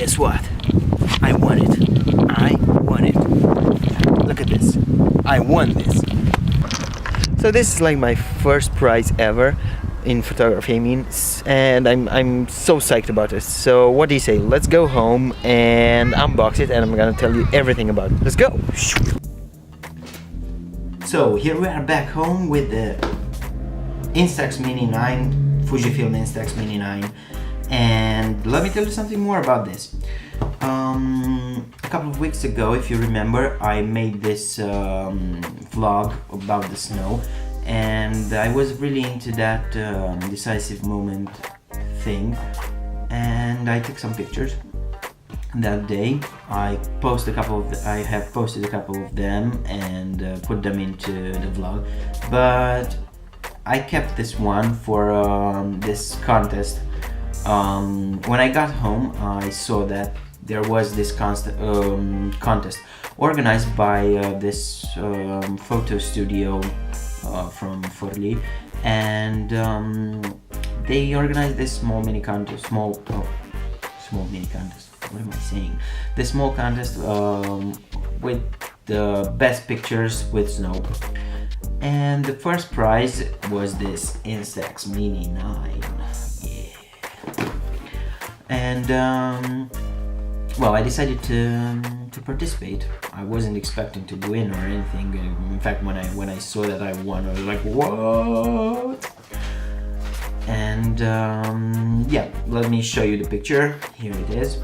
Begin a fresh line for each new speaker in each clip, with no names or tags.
guess what? I won it. I won it. Look at this. I won this. So this is like my first prize ever in photography, and I'm so psyched about this. So what do you say? Let's go home and unbox it, and I'm gonna tell you everything about it. Let's go! So here we are back home with the Instax Mini 9, Fujifilm Instax Mini 9, and let me tell you something more about this. A couple of weeks ago, if you remember, I made this vlog about the snow, and I was really into that decisive moment thing, and I took some pictures that day. I have posted a couple of them and put them into the vlog, but I kept this one for this contest. When I got home, I saw that there was this contest organized by this photo studio from Forlì, and they organized this small mini contest. What am I saying? This small contest with the best pictures with snow. And the first prize was this Instax Mini 9. Yeah. And well, I decided to participate. I wasn't expecting to win or anything. In fact, when I saw that I won, I was like, what? And yeah, let me show you the picture. Here it is.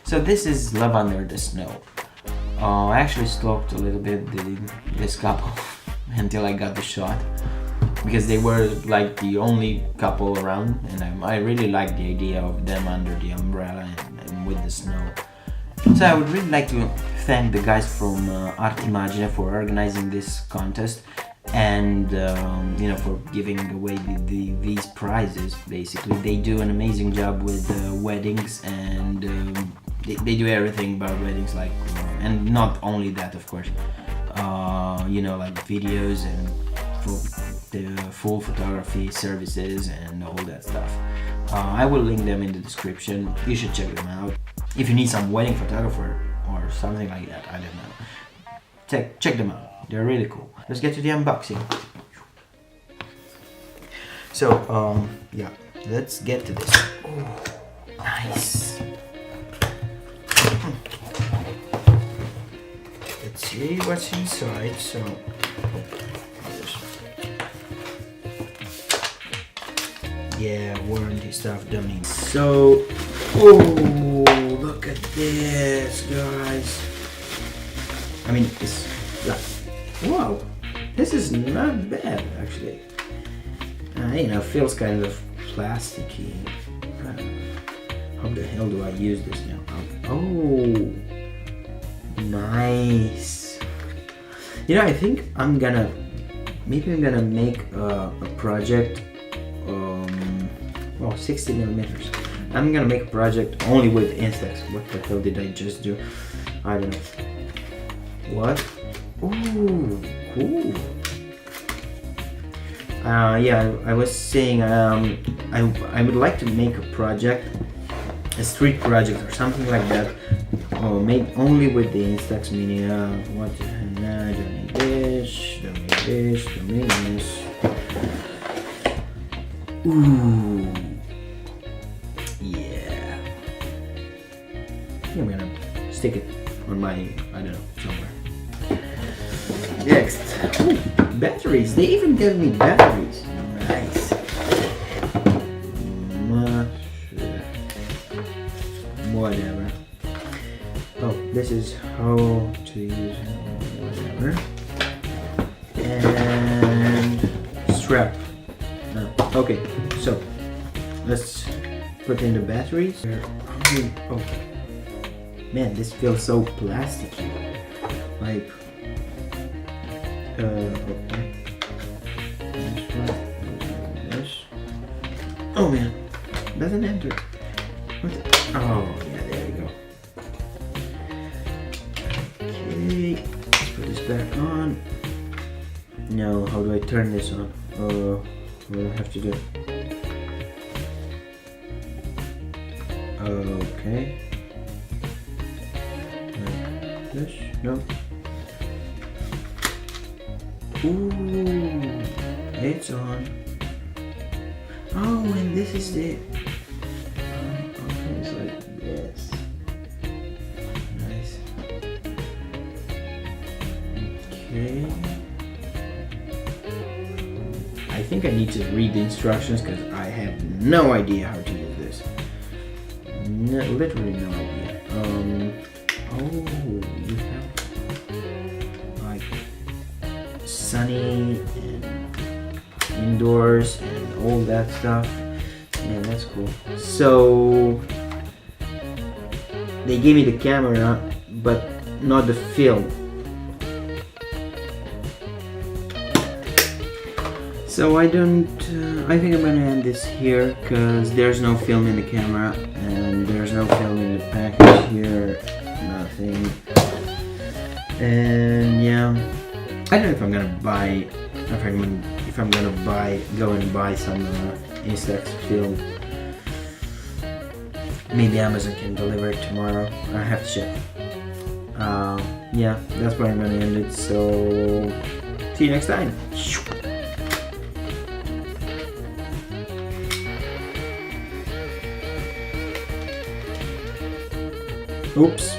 So this is Love Under the Snow. I actually stalked a little bit this couple until I got the shot, because they were like the only couple around, and I really liked the idea of them under the umbrella and with the snow. So I would really like to thank the guys from Art Imagine for organizing this contest, and you know, for giving away these prizes. Basically, they do an amazing job with weddings, and they do everything about weddings, like and not only that, of course, you know, like videos and full photography services and all that stuff. I will link them in the description. You should check them out if you need some wedding photographer or something like that. I don't know. Check them out. They're really cool. Let's get to the unboxing. So yeah, let's get to this. Oh, nice. Let's see what's inside. So yeah, warranty stuff, don't need. So, oh, look at this, guys. I mean, it's like, wow, this is not bad actually. You know, feels kind of plasticky. How the hell do I use this now? Oh, nice. You know, I think maybe I'm gonna make a project. Well, 60 millimeters. I'm gonna make a project only with Instax. What the hell did I just do? I don't know. What? Ooh, cool. Yeah, I was saying I would like to make a project, a street project or something like that, made only with the Instax Mini. What? Nah, don't need this. Don't need this. Don't need this. Ooh, yeah. I'm gonna stick it on my, I don't know, somewhere. Next, ooh, batteries. They even gave me batteries. Nice. Whatever. Oh, this is how to use whatever. And strap. Okay, so let's put in the batteries. Oh man, this feels so plasticky. Like, okay. This. Oh man, doesn't enter. What? Oh yeah, there we go. Okay, let's put this back on. Now, how do I turn this on? What do I have to do? Okay. Like this? No. Ooh, it's on. Oh, and this is it. Okay, it's like this. Nice. Okay. I think I need to read the instructions because I have no idea how to use this. No, literally no idea. Oh, you have like sunny and indoors and all that stuff. Yeah, that's cool. So they gave me the camera, but not the film. So I think I'm gonna end this here because there's no film in the camera and there's no film in the package here, nothing. And yeah, I don't know if I'm gonna buy, go and buy some Instax film. Maybe Amazon can deliver it tomorrow. I have to check. Yeah, that's where I'm gonna end it. So see you next time. Oops.